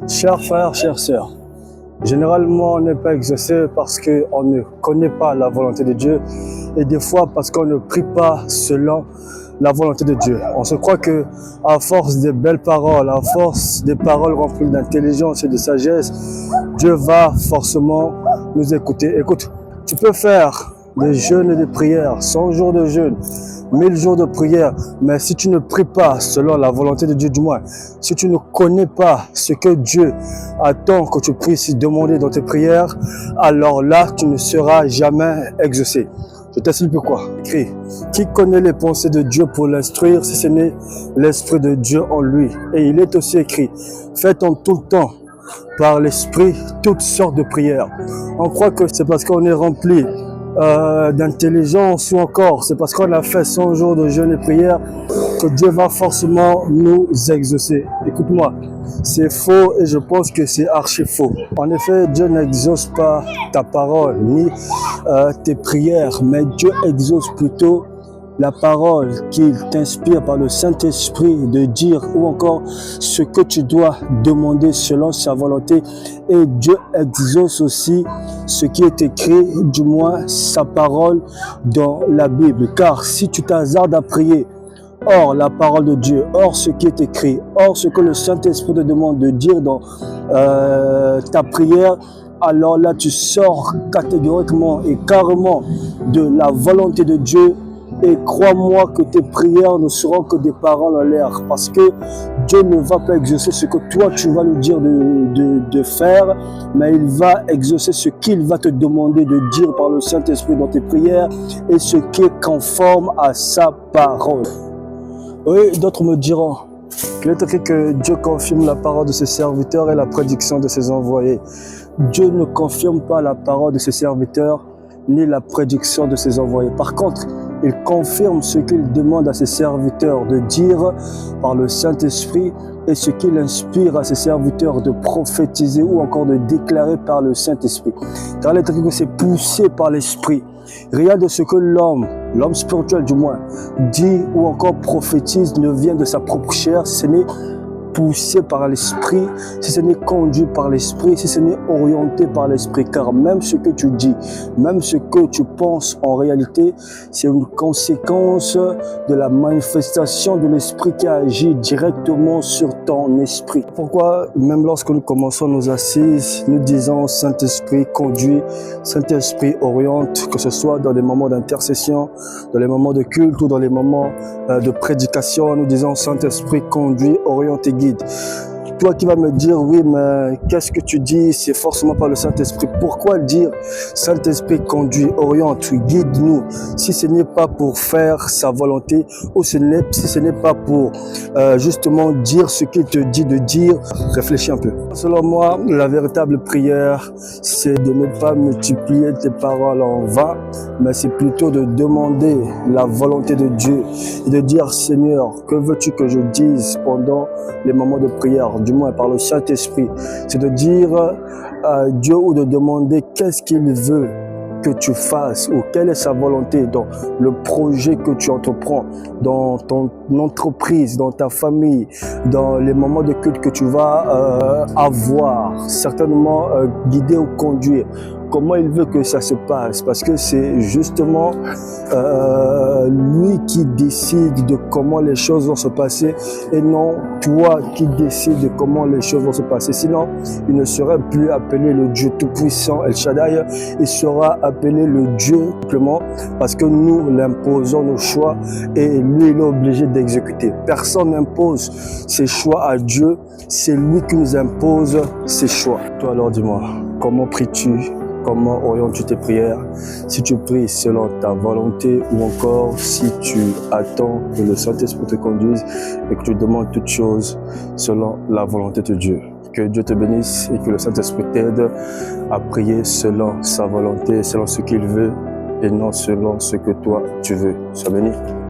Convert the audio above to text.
Chers frères, chères sœurs, généralement on n'est pas exaucé parce qu'on ne connaît pas la volonté de Dieu et des fois parce qu'on ne prie pas selon la volonté de Dieu. On se croit que à force des belles paroles, à force des paroles remplies d'intelligence et de sagesse, Dieu va forcément nous écouter. Écoute, tu peux faire des jeûnes et des prières, 100 jours de jeûne, 1000 jours de prière, mais si tu ne pries pas selon la volonté de Dieu, du moins, si tu ne connais pas ce que Dieu attend que tu puisses demander dans tes prières, alors là, tu ne seras jamais exaucé. Je t'explique pourquoi. Écrit, qui connaît les pensées de Dieu pour l'instruire, si ce n'est l'Esprit de Dieu en lui. Et il est aussi écrit, faites en tout temps par l'Esprit toutes sortes de prières. On croit que c'est parce qu'on est rempli d'intelligence ou encore c'est parce qu'on a fait 100 jours de jeûne et prière que Dieu va forcément nous exaucer. Écoute-moi, c'est faux et je pense que c'est archi faux. En effet, Dieu n'exauce pas ta parole ni tes prières, mais Dieu exauce plutôt la parole qu'il t'inspire par le Saint-Esprit de dire ou encore ce que tu dois demander selon sa volonté. Et Dieu exauce aussi ce qui est écrit, du moins sa parole dans la Bible. Car si tu t'hasardes à prier hors la parole de Dieu, hors ce qui est écrit, hors ce que le Saint-Esprit te demande de dire dans ta prière, alors là tu sors catégoriquement et carrément de la volonté de Dieu. Et crois-moi que tes prières ne seront que des paroles en l'air, parce que Dieu ne va pas exaucer ce que toi tu vas lui dire de faire, mais il va exaucer ce qu'il va te demander de dire par le Saint-Esprit dans tes prières et ce qui est conforme à sa parole. Oui, d'autres me diront qu'il est écrit que Dieu confirme la parole de ses serviteurs et la prédiction de ses envoyés. Dieu ne confirme pas la parole de ses serviteurs ni la prédiction de ses envoyés. Par contre, il confirme ce qu'il demande à ses serviteurs de dire par le Saint-Esprit et ce qu'il inspire à ses serviteurs de prophétiser ou encore de déclarer par le Saint-Esprit. Car il est écrit que c'est poussé par l'Esprit. Rien de ce que l'homme spirituel du moins, dit ou encore prophétise ne vient de sa propre chair, ce n'est poussé par l'Esprit, si ce n'est conduit par l'Esprit, si ce n'est orienté par l'Esprit. Car même ce que tu dis, même ce que tu penses en réalité, c'est une conséquence de la manifestation de l'Esprit qui agit directement sur ton esprit. Pourquoi, même lorsque nous commençons nos assises, nous disons Saint-Esprit conduit, Saint-Esprit oriente, que ce soit dans les moments d'intercession, dans les moments de culte ou dans les moments de prédication, nous disons Saint-Esprit conduit, oriente et guide. Toi qui vas me dire, oui, mais qu'est-ce que tu dis? C'est forcément pas le Saint-Esprit. Pourquoi dire Saint-Esprit conduit, oriente, guide-nous, si ce n'est pas pour faire sa volonté ou si ce n'est pas pour justement dire ce qu'il te dit de dire? Réfléchis un peu. Selon moi, la véritable prière, c'est de ne pas multiplier tes paroles en vain, mais c'est plutôt de demander la volonté de Dieu et de dire, Seigneur, que veux-tu que je dise pendant les moments de prière, du moins par le Saint-Esprit? C'est de dire à Dieu ou de demander qu'est-ce qu'il veut que tu fasses ou quelle est sa volonté dans le projet que tu entreprends, dans ton entreprise, dans ta famille, dans les moments de culte que tu vas avoir, certainement guider ou conduire. Comment il veut que ça se passe? Parce que c'est justement lui qui décide de comment les choses vont se passer et non toi qui décides de comment les choses vont se passer. Sinon, il ne serait plus appelé le Dieu Tout-Puissant, El Shaddai, il sera appelé le Dieu simplement parce que nous l'imposons nos choix et lui il est obligé d'exécuter. Personne n'impose ses choix à Dieu, c'est lui qui nous impose ses choix. Toi alors dis-moi, comment pries-tu? Comment orientes-tu tes prières? Si tu pries selon ta volonté ou encore si tu attends que le Saint-Esprit te conduise et que tu demandes toutes choses selon la volonté de Dieu. Que Dieu te bénisse et que le Saint-Esprit t'aide à prier selon sa volonté, selon ce qu'il veut et non selon ce que toi tu veux. Sois béni.